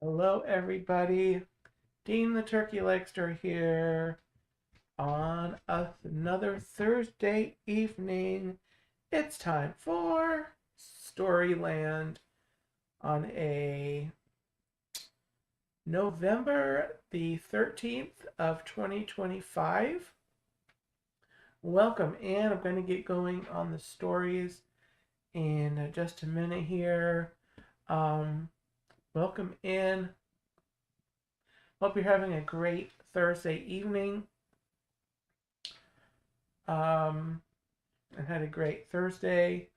Hello, everybody. Dean the Turkey Legster here on another Thursday evening. It's time for Storyland on a November the 13th of 2025. Welcome in. I'm going to get going on the stories in just a minute here. Um, Welcome in. Hope you're having a great Thursday evening. I had a great Thursday.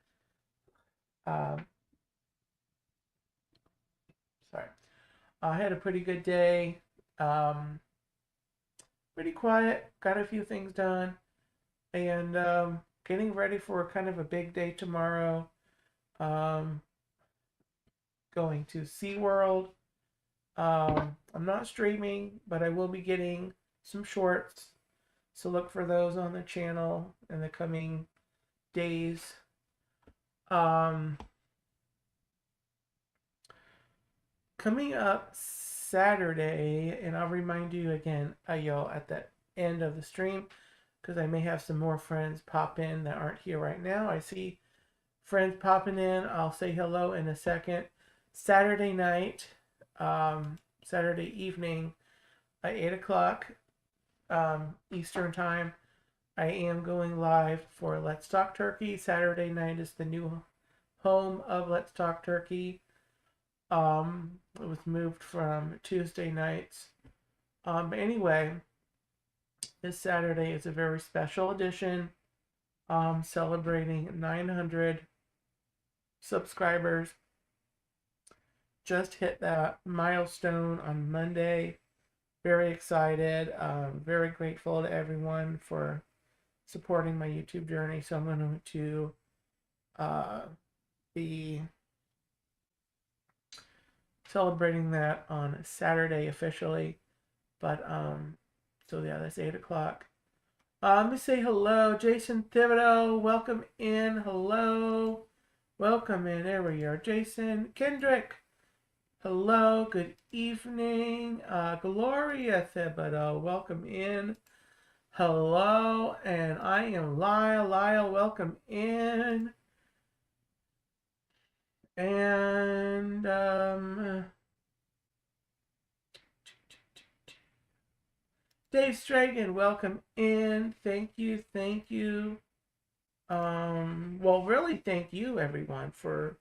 Um, sorry. I had a pretty good day. Um, Pretty quiet. Got a few things done. And getting ready for kind of a big day tomorrow. Um, Going to SeaWorld. I'm not streaming, but I will be getting some shorts. So look for those on the channel in the coming days. Um, Coming up Saturday, and I'll remind you again, y'all, at the end of the stream, because I may have some more friends pop in that aren't here right now. I see friends popping in. I'll say hello in a second. Saturday night, Saturday evening at 8 o'clock Eastern Time, I am going live for Let's Talk Turkey. Saturday night is the new home of Let's Talk Turkey. It was moved from Tuesday nights. But anyway, this Saturday is a very special edition, celebrating 900 subscribers. Just hit that milestone on Monday. Very excited. Very grateful to everyone for supporting my YouTube journey. So I'm going to be celebrating that on Saturday officially. But so yeah, that's 8 o'clock. Let me say hello, Jason Thibodeau. Welcome in. Hello. Welcome in. There we are. Jason Kendrick. Hello. Good evening. Gloria Thibodeau. Welcome in. Hello. And I am Lyle. Lyle, welcome in. And Dave Stragan, welcome in. Thank you, thank you. Well, really, thank you, everyone, for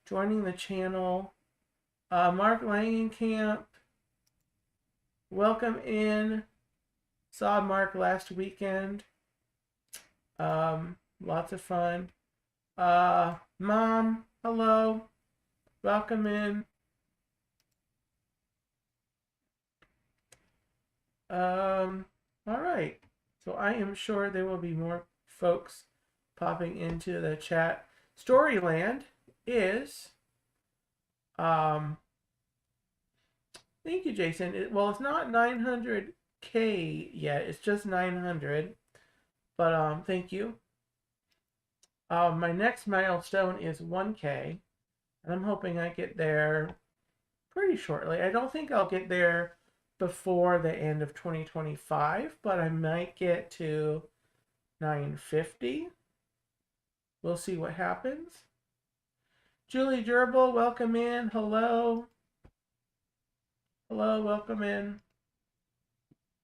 joining the channel. Mark Langenkamp, welcome in. Saw Mark last weekend. Lots of fun. Mom, hello. Welcome in. All right. So I am sure there will be more folks popping into the chat. Storyland is, thank you, Jason. Well, it's not 900K yet. It's just 900. But thank you. My next milestone is 1K, and I'm hoping I get there pretty shortly. I don't think I'll get there before the end of 2025, but I might get to 950. We'll see what happens. Julie Gerbil, welcome in. Hello. Hello, welcome in.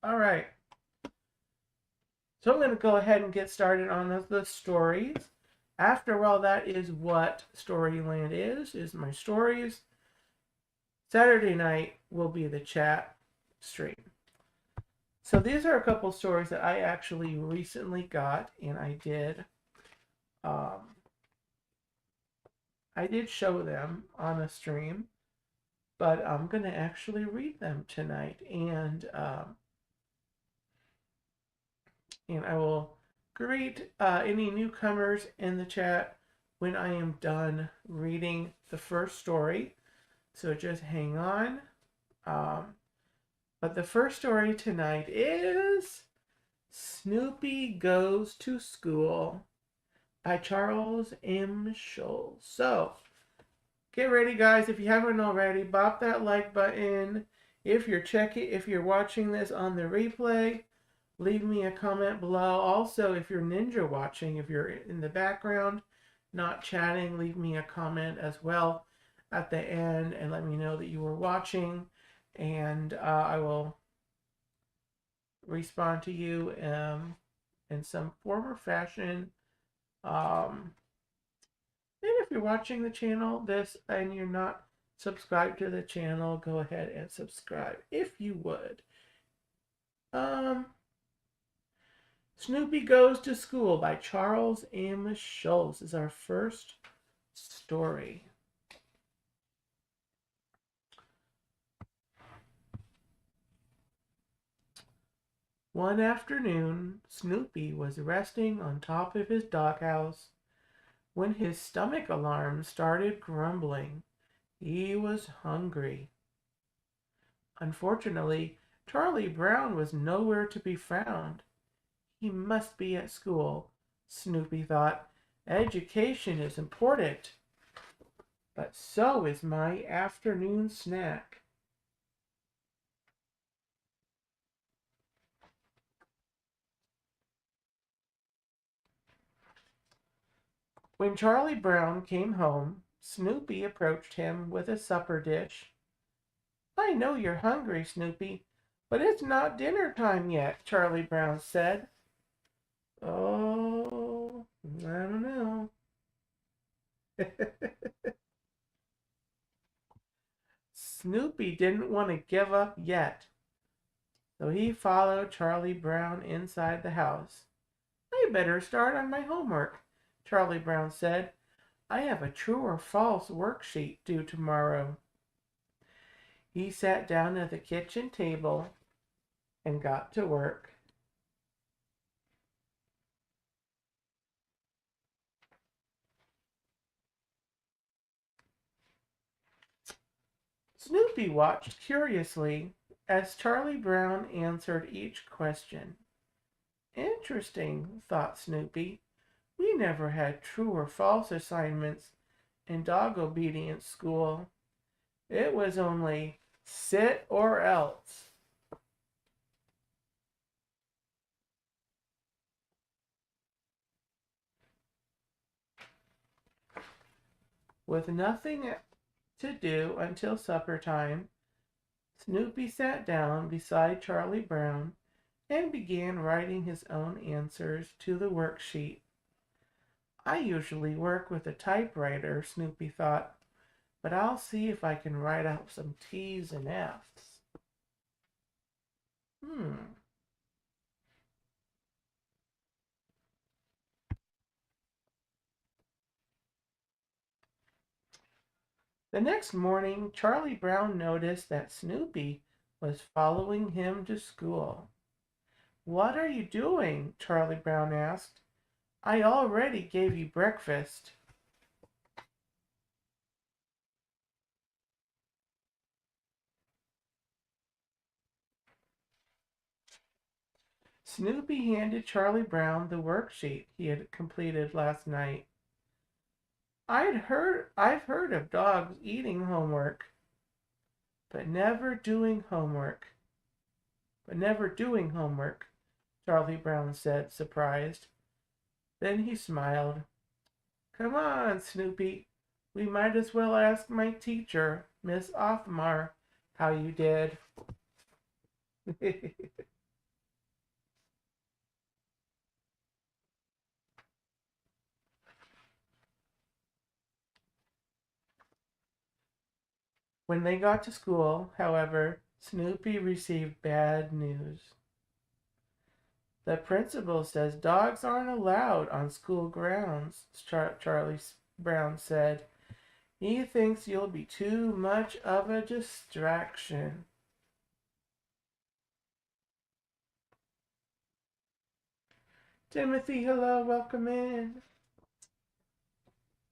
All right. So I'm going to go ahead and get started on the stories. After all, that is what Storyland is my stories. Saturday night will be the chat stream. So these are a couple stories that I actually recently got, and I did show them on a stream, but I'm going to actually read them tonight, and I will greet any newcomers in the chat when I am done reading the first story. So just hang on. But the first story tonight is Snoopy Goes to School by Charles M. Schulz. So Get ready, guys. If you haven't already, bop that like button. If you're watching this on the replay, leave me a comment below. Also, if you're ninja watching, if you're in the background, not chatting, leave me a comment as well at the end and let me know that you were watching, and I will respond to you in some form or fashion. Um, and if you're watching the channel this and you're not subscribed to the channel, go ahead and subscribe if you would. Um, Snoopy Goes to School by Charles M. Schulz is our first story. One afternoon, Snoopy was resting on top of his doghouse when his stomach alarm started grumbling. He was hungry. Unfortunately, Charlie Brown was nowhere to be found. He must be at school, Snoopy thought. Education is important, but so is my afternoon snack. When Charlie Brown came home, Snoopy approached him with a supper dish. I know you're hungry, Snoopy, but it's not dinner time yet, Charlie Brown said. Oh, I don't know. Snoopy didn't want to give up yet, so he followed Charlie Brown inside the house. I better start on my homework, Charlie Brown said. I have a true or false worksheet due tomorrow. He sat down at the kitchen table and got to work. Snoopy watched curiously as Charlie Brown answered each question. Interesting, thought Snoopy. We never had true or false assignments in dog obedience school. It was only sit or else. With nothing to do until supper time, Snoopy sat down beside Charlie Brown and began writing his own answers to the worksheet. I usually work with a typewriter, Snoopy thought, but I'll see if I can write out some T's and F's. Hmm. The next morning, Charlie Brown noticed that Snoopy was following him to school. What are you doing? Charlie Brown asked. I already gave you breakfast. Snoopy handed Charlie Brown the worksheet he had completed last night. I've heard of dogs eating homework, but never doing homework. But never doing homework, Charlie Brown said, surprised. Then he smiled. Come on, Snoopy. We might as well ask my teacher, Miss Othmar, how you did. When they got to school, however, Snoopy received bad news. The principal says dogs aren't allowed on school grounds, Charlie Brown said. He thinks you'll be too much of a distraction. Timothy, hello, welcome in.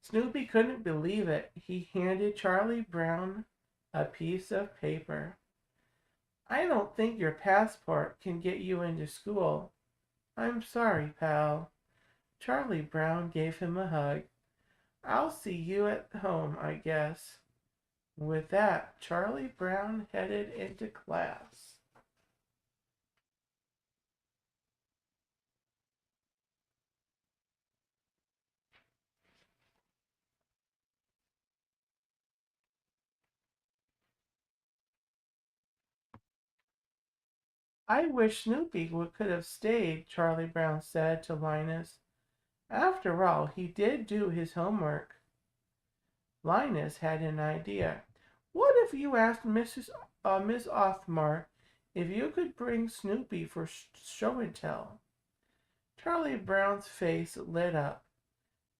Snoopy couldn't believe it. He handed Charlie Brown a piece of paper. I don't think your passport can get you into school. I'm sorry, pal. Charlie Brown gave him a hug. I'll see you at home, I guess. With that, Charlie Brown headed into class. I wish Snoopy could have stayed, Charlie Brown said to Linus. After all, he did do his homework. Linus had an idea. What if you asked Miss Othmar if you could bring Snoopy for show and tell? Charlie Brown's face lit up.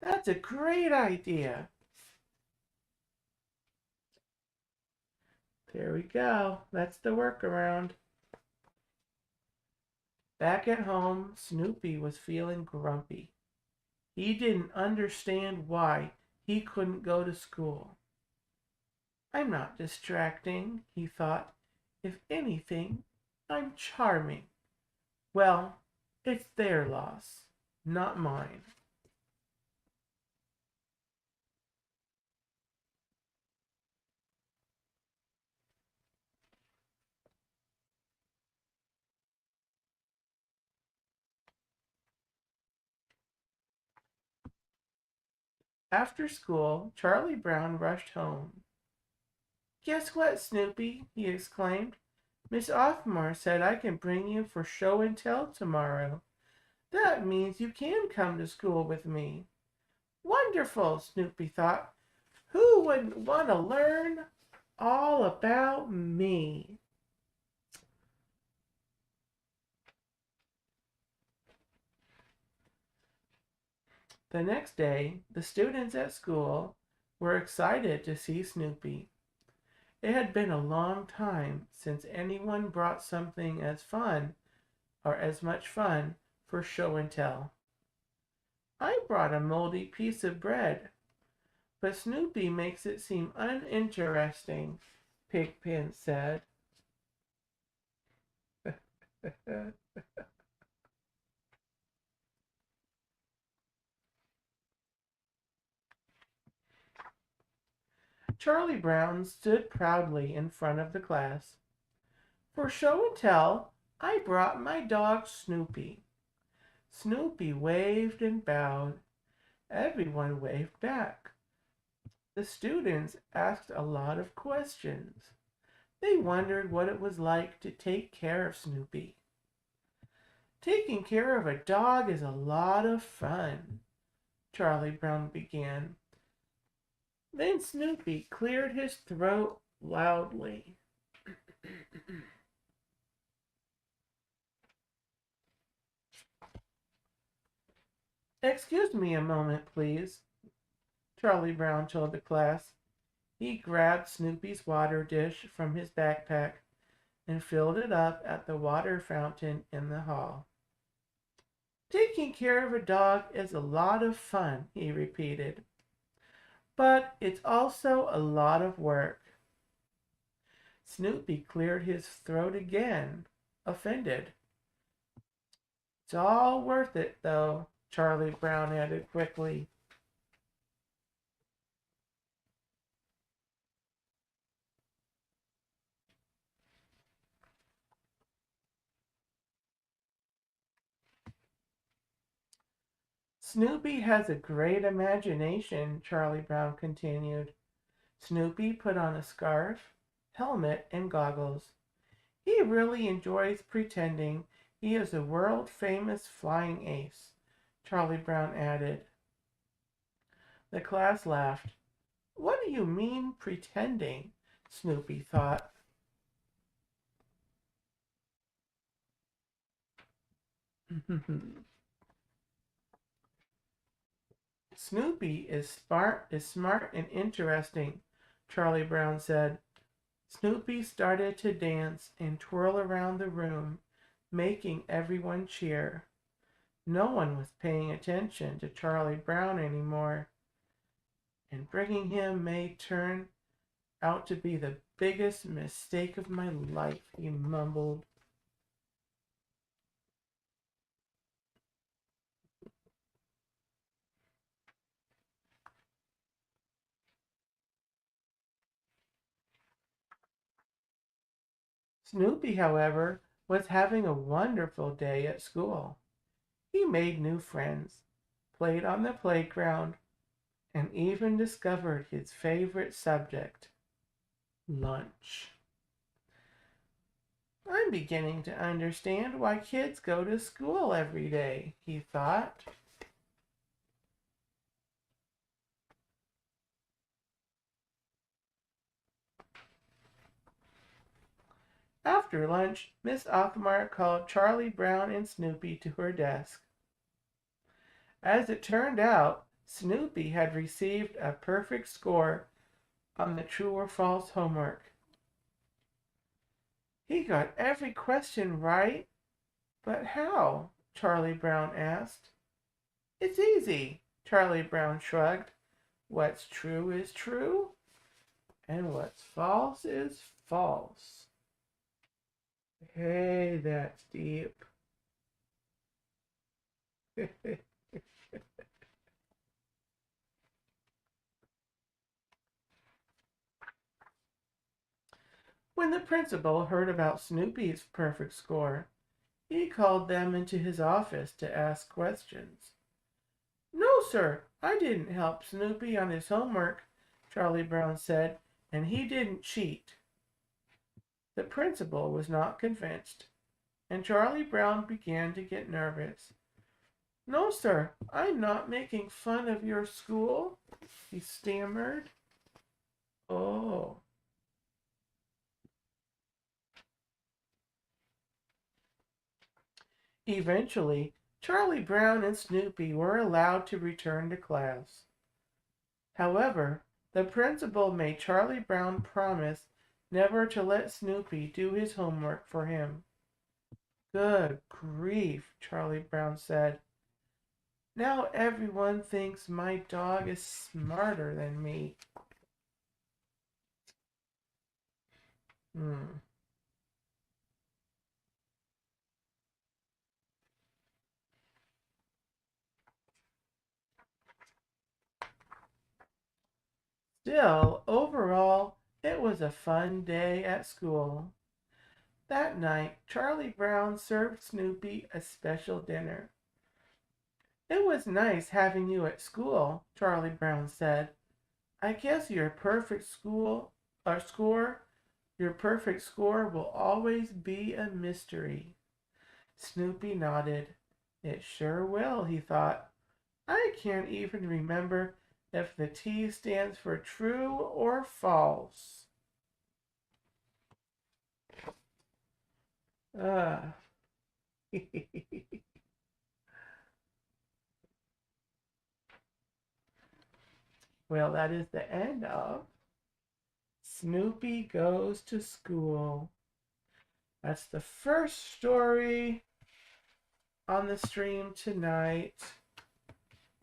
That's a great idea. There we go. That's the workaround. Back at home, Snoopy was feeling grumpy. He didn't understand why he couldn't go to school. I'm not distracting, he thought. If anything, I'm charming. Well, it's their loss, not mine. After school, Charlie Brown rushed home. Guess what, Snoopy? He exclaimed. Miss Othmar said I can bring you for show and tell tomorrow. That means you can come to school with me. Wonderful, Snoopy thought. Who wouldn't want to learn all about me? The next day, the students at school were excited to see Snoopy. It had been a long time since anyone brought something as fun or as much fun for show and tell. I brought a moldy piece of bread, but Snoopy makes it seem uninteresting, Pigpen said. Charlie Brown stood proudly in front of the class. For show and tell, I brought my dog Snoopy. Snoopy waved and bowed. Everyone waved back. The students asked a lot of questions. They wondered what it was like to take care of Snoopy. Taking care of a dog is a lot of fun, Charlie Brown began. Then Snoopy cleared his throat loudly. Excuse me a moment, please, Charlie Brown told the class. He grabbed Snoopy's water dish from his backpack and filled it up at the water fountain in the hall. Taking care of a dog is a lot of fun, he repeated. But it's also a lot of work. Snoopy cleared his throat again, offended. It's all worth it, though, Charlie Brown added quickly. Snoopy has a great imagination, Charlie Brown continued. Snoopy put on a scarf, helmet, and goggles. He really enjoys pretending he is a world-famous flying ace, Charlie Brown added. The class laughed. What do you mean, pretending? Snoopy thought. Snoopy is smart and interesting, Charlie Brown said. Snoopy started to dance and twirl around the room, making everyone cheer. No one was paying attention to Charlie Brown anymore, and bringing him may turn out to be the biggest mistake of my life, he mumbled. Snoopy, however, was having a wonderful day at school. He made new friends, played on the playground, and even discovered his favorite subject, lunch. I'm beginning to understand why kids go to school every day, he thought. After lunch, Miss Alkmaar called Charlie Brown and Snoopy to her desk. As it turned out, Snoopy had received a perfect score on the true or false homework. He got every question right, but how? Charlie Brown asked. It's easy, Charlie Brown shrugged. What's true is true, and what's false is false. Hey, that's deep. When the principal heard about Snoopy's perfect score, he called them into his office to ask questions. No, sir, I didn't help Snoopy on his homework, Charlie Brown said, and he didn't cheat. The principal was not convinced, and Charlie Brown began to get nervous. No, sir, I'm not making fun of your school, he stammered. Oh. Eventually, Charlie Brown and Snoopy were allowed to return to class. However, the principal made Charlie Brown promise never to let Snoopy do his homework for him. Good grief, Charlie Brown said. Now everyone thinks my dog is smarter than me. Hmm. Still, overall, it was a fun day at school. That night, Charlie Brown served Snoopy a special dinner. It was nice having you at school, Charlie Brown said. I guess your perfect score will always be a mystery. Snoopy nodded. It sure will, he thought. I can't even remember if the T stands for true or false. Ah. Well, that is the end of Snoopy Goes to School. That's the first story on the stream tonight.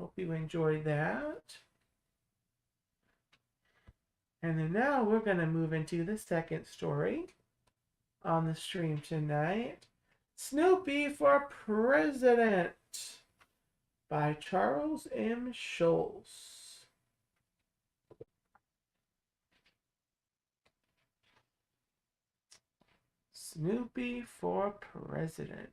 Hope you enjoyed that. And then now we're going to move into the second story on the stream tonight. Snoopy for President by Charles M. Schulz. Snoopy for President.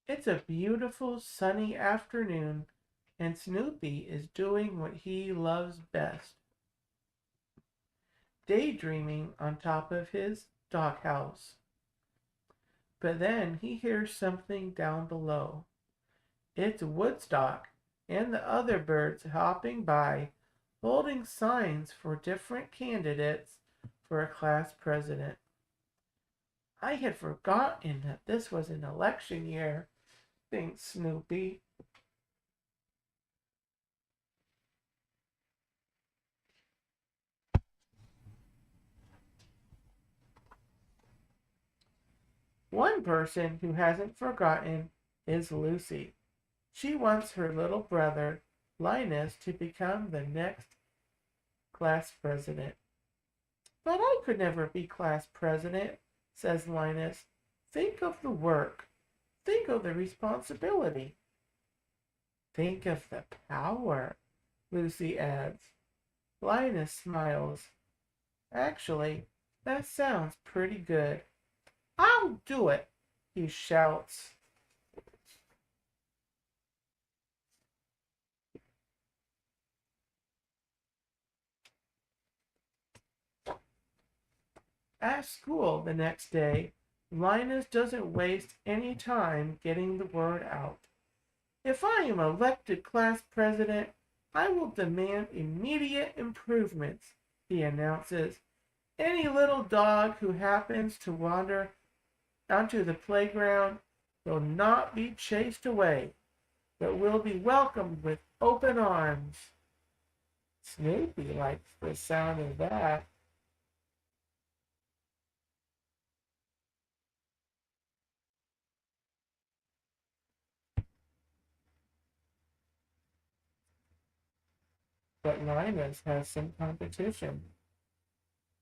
It's a beautiful sunny afternoon, and Snoopy is doing what he loves best, daydreaming on top of his doghouse. But then he hears something down below. It's Woodstock and the other birds hopping by, holding signs for different candidates for a class president. I had forgotten that this was an election year, thinks Snoopy. One person who hasn't forgotten is Lucy. She wants her little brother, Linus, to become the next class president. But I could never be class president, says Linus. Think of the work. Think of the responsibility. Think of the power, Lucy adds. Linus smiles. Actually, that sounds pretty good. I'll do it, he shouts. At school the next day, Linus doesn't waste any time getting the word out. If I am elected class president, I will demand immediate improvements, he announces. Any little dog who happens to wander onto the playground will not be chased away, but will be welcomed with open arms. Snoopy likes the sound of that. But Linus has some competition.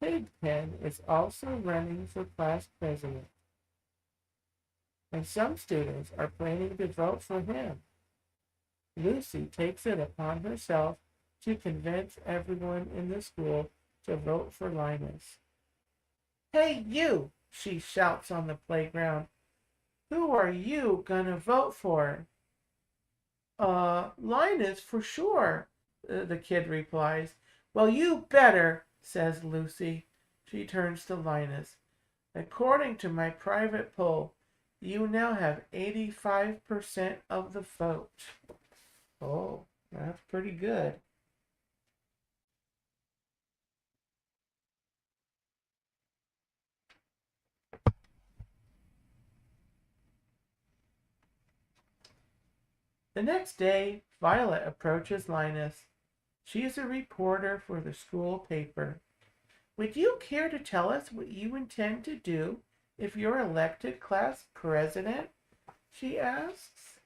Pigpen is also running for class president, and some students are planning to vote for him. Lucy takes it upon herself to convince everyone in the school to vote for Linus. Hey, you! She shouts on the playground. Who are you gonna vote for? Linus for sure, the kid replies. Well, you better, says Lucy. She turns to Linus. According to my private poll, you now have 85% of the vote. Oh, that's pretty good. The next day, Violet approaches Linus. She is a reporter for the school paper. Would you care to tell us what you intend to do if you're elected class president? She asks.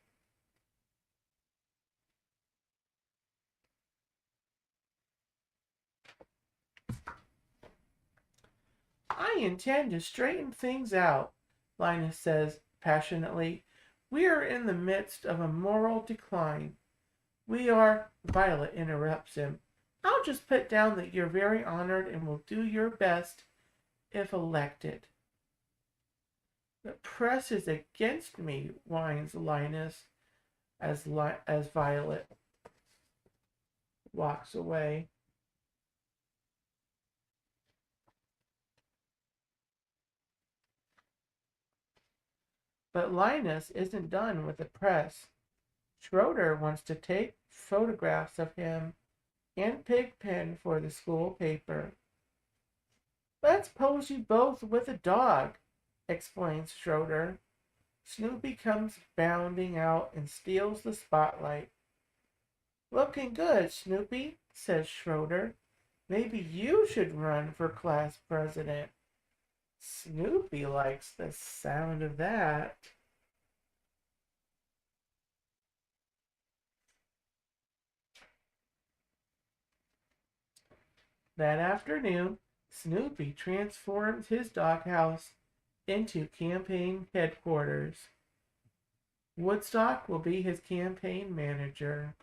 I intend to straighten things out, Linus says passionately. We are in the midst of a moral decline. We are, Violet interrupts him. I'll just put down that you're very honored and will do your best if elected. The press is against me, whines Linus as Violet walks away. But Linus isn't done with the press. Schroeder wants to take photographs of him and Pigpen for the school paper. Let's pose you both with a dog, explains Schroeder. Snoopy comes bounding out and steals the spotlight. Looking good, Snoopy, says Schroeder. Maybe you should run for class president. Snoopy likes the sound of that. That afternoon, Snoopy transforms his doghouse into campaign headquarters. Woodstock will be his campaign manager.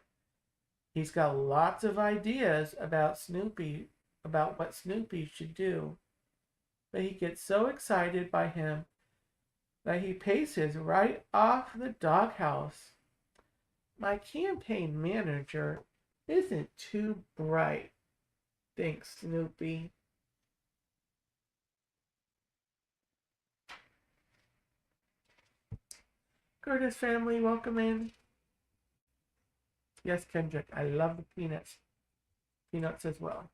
He's got lots of ideas about what Snoopy should do. But he gets so excited by him that he paces right off the doghouse. My campaign manager isn't too bright, thinks Snoopy. Curtis family, welcome in. Yes, Kendrick, I love the peanuts. Peanuts as well.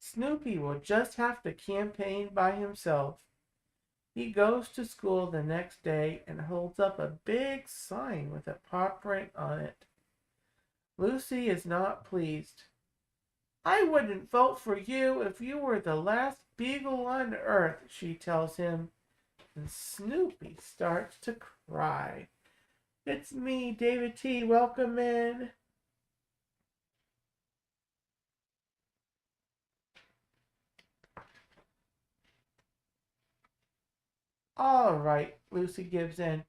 Snoopy will just have to campaign by himself. He goes to school the next day and holds up a big sign with a paw print on it. Lucy is not pleased. I wouldn't vote for you if you were the last beagle on earth, she tells him. And Snoopy starts to cry. It's me, David T. Welcome in. All right, Lucy gives in.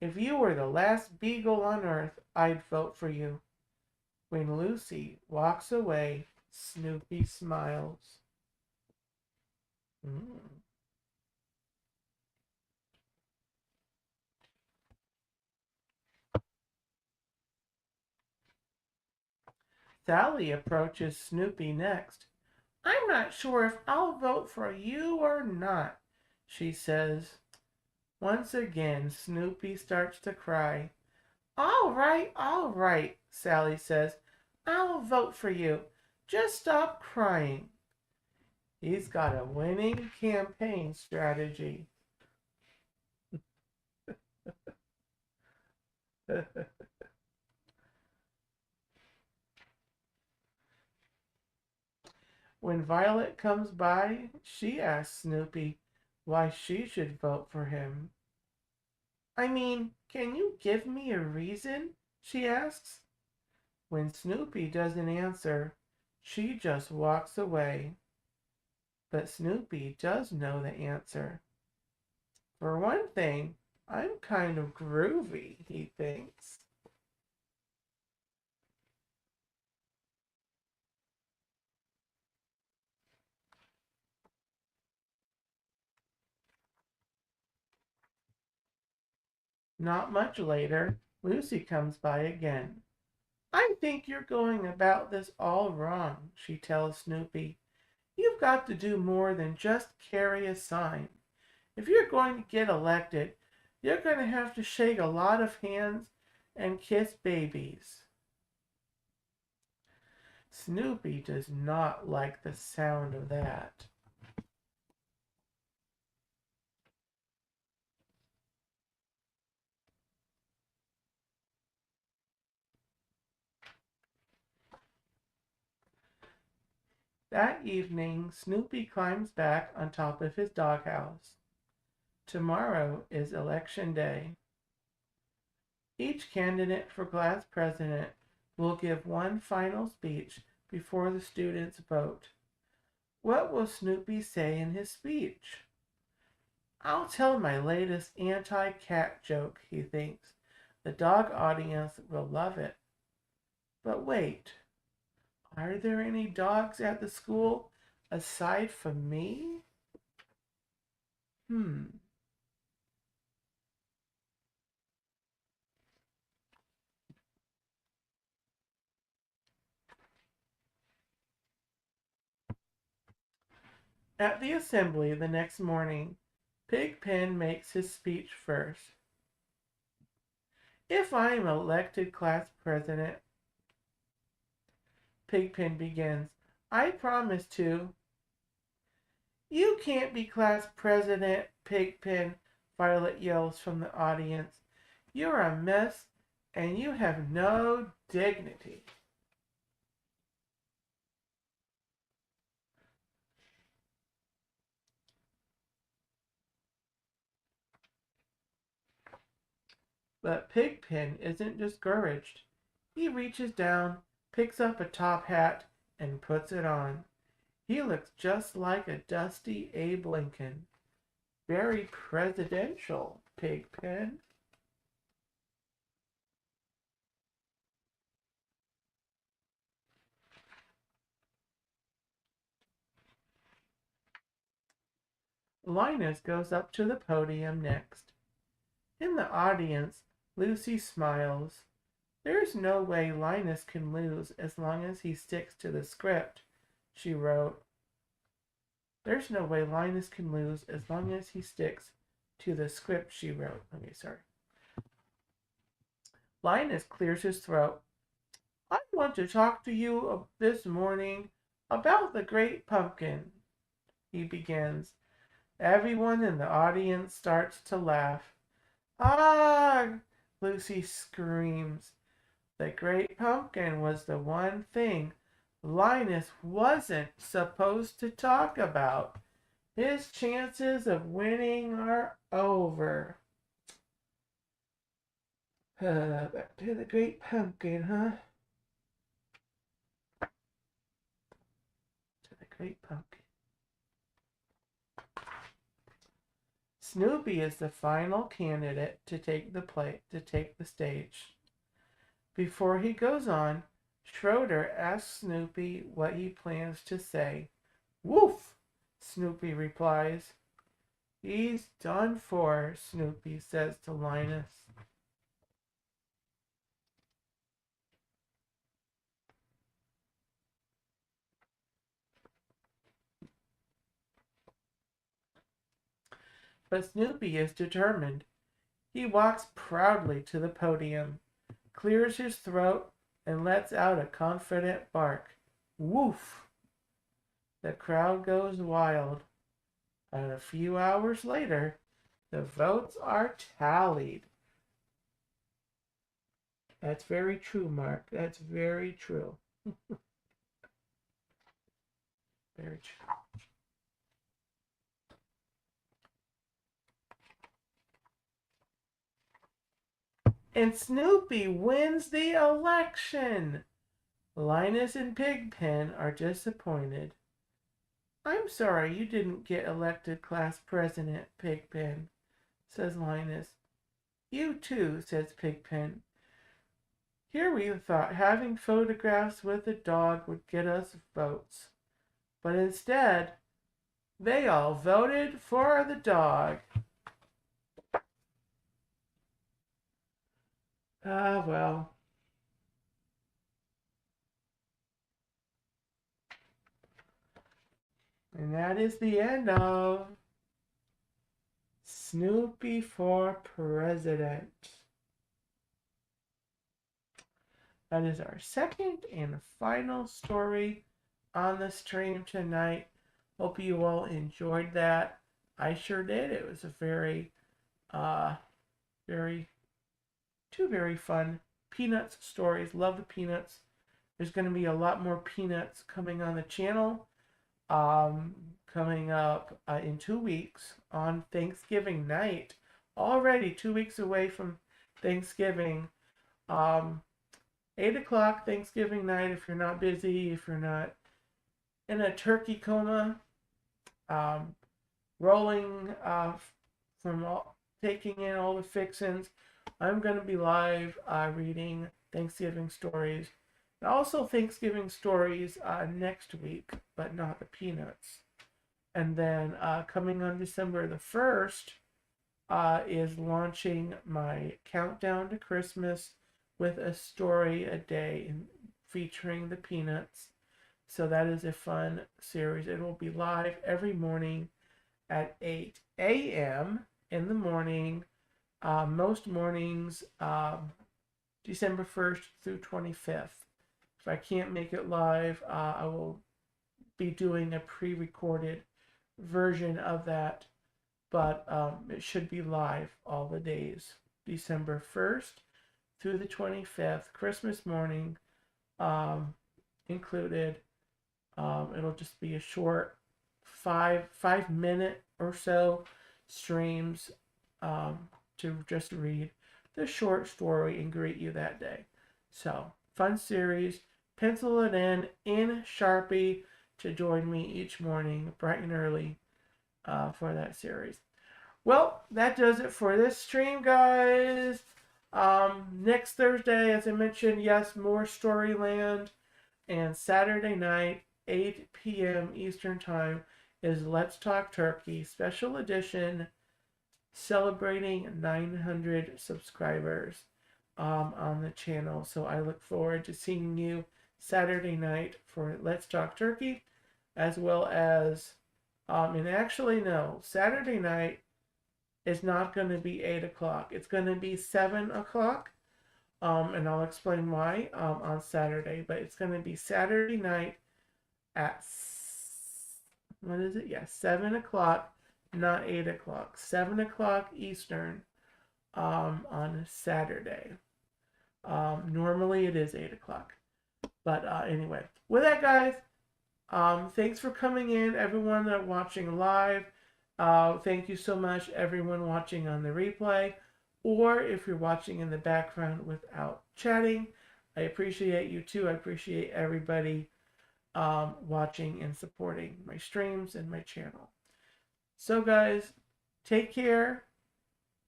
If you were the last beagle on earth, I'd vote for you. When Lucy walks away, Snoopy smiles. Mm. Sally approaches Snoopy next. I'm not sure if I'll vote for you or not, she says. Once again, Snoopy starts to cry. All right, Sally says. I'll vote for you. Just stop crying. He's got a winning campaign strategy. When Violet comes by, she asks Snoopy why she should vote for him. I mean, can you give me a reason? She asks. When Snoopy doesn't answer, she just walks away. But Snoopy does know the answer. For one thing, I'm kind of groovy, he thinks. Not much later, Lucy comes by again. I think you're going about this all wrong, she tells Snoopy. You've got to do more than just carry a sign. If you're going to get elected, you're going to have to shake a lot of hands and kiss babies. Snoopy does not like the sound of that. That evening, Snoopy climbs back on top of his doghouse. Tomorrow is election day. Each candidate for class president will give one final speech before the students vote. What will Snoopy say in his speech? I'll tell my latest anti-cat joke, he thinks. The dog audience will love it. But wait, are there any dogs at the school aside from me? Hmm. At the assembly the next morning, Pigpen makes his speech first. If I am elected class president, Pigpen begins, I promise to. You can't be class president, Pigpen, Violet yells from the audience. You're a mess and you have no dignity. But Pigpen isn't discouraged. He reaches down, picks up a top hat, and puts it on. He looks just like a dusty Abe Lincoln. Very presidential, Pigpen. Linus goes up to the podium next. In the audience, Lucy smiles. There's no way Linus can lose as long as he sticks to the script, she wrote. There's no way Linus can lose as long as he sticks to the script, she wrote. Okay, sorry. Linus clears his throat. I want to talk to you this morning about the great pumpkin, he begins. Everyone in the audience starts to laugh. Ah! Lucy screams. The great pumpkin was the one thing Linus wasn't supposed to talk about. His chances of winning are over. Back to the great pumpkin, huh? To the great pumpkin. Snoopy is the final candidate to take the stage. Before he goes on, Schroeder asks Snoopy what he plans to say. Woof! Snoopy replies. He's done for, Snoopy says to Linus. But Snoopy is determined. He walks proudly to the podium, clears his throat, and lets out a confident bark. Woof! The crowd goes wild. And a few hours later, the votes are tallied. That's very true, Mark. That's very true. Very true. And Snoopy wins the election. Linus and Pigpen are disappointed. I'm sorry you didn't get elected class president, Pigpen, says Linus. You too, says Pigpen. Here we thought having photographs with a dog would get us votes. But instead, they all voted for the dog. Ah, well. And that is the end of Snoopy for President. That is our second and final story on the stream tonight. Hope you all enjoyed that. I sure did. It was a two very fun Peanuts stories. Love the Peanuts. There's going to be a lot more Peanuts coming on the channel. Coming up in 2 weeks on Thanksgiving night. Already 2 weeks away from Thanksgiving. 8 o'clock Thanksgiving night, if you're not busy, if you're not in a turkey coma, rolling taking in all the fixins, I'm going to be live reading Thanksgiving stories. And also Thanksgiving stories next week, but not the Peanuts. And then coming on December the 1st is launching my Countdown to Christmas with a story a day featuring the Peanuts. So that is a fun series. It will be live every morning at 8 a.m. in the morning. Most mornings, December 1st through 25th. If I can't make it live, I will be doing a pre-recorded version of that. But it should be live all the days. December 1st through the 25th, Christmas morning included. It'll just be a short 5-minute or so streams to just read the short story and greet you that day. So, fun series. Pencil it in Sharpie to join me each morning, bright and early, for that series. Well, that does it for this stream, guys. Next Thursday, as I mentioned, yes, more Storyland. And Saturday night, 8 p.m. Eastern Time, is Let's Talk Turkey special edition celebrating 900 subscribers on the channel. So I look forward to seeing you Saturday night for Let's Talk Turkey, as well as, and actually, no, Saturday night is not going to be 8 o'clock. It's going to be 7 o'clock. And I'll explain why on Saturday. But it's going to be Saturday night at, what is it? Yeah, 7 o'clock, not 8 o'clock. 7 o'clock Eastern on Saturday. Normally it is 8 o'clock. But anyway, with that, guys, thanks for coming in, everyone that watching live. Thank you so much, everyone watching on the replay. Or if you're watching in the background without chatting, I appreciate you too. I appreciate everybody watching and supporting my streams and my channel. So guys, Take care.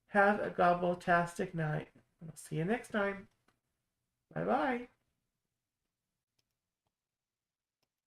Have a gobbletastic night. I'll see you next time. Bye bye.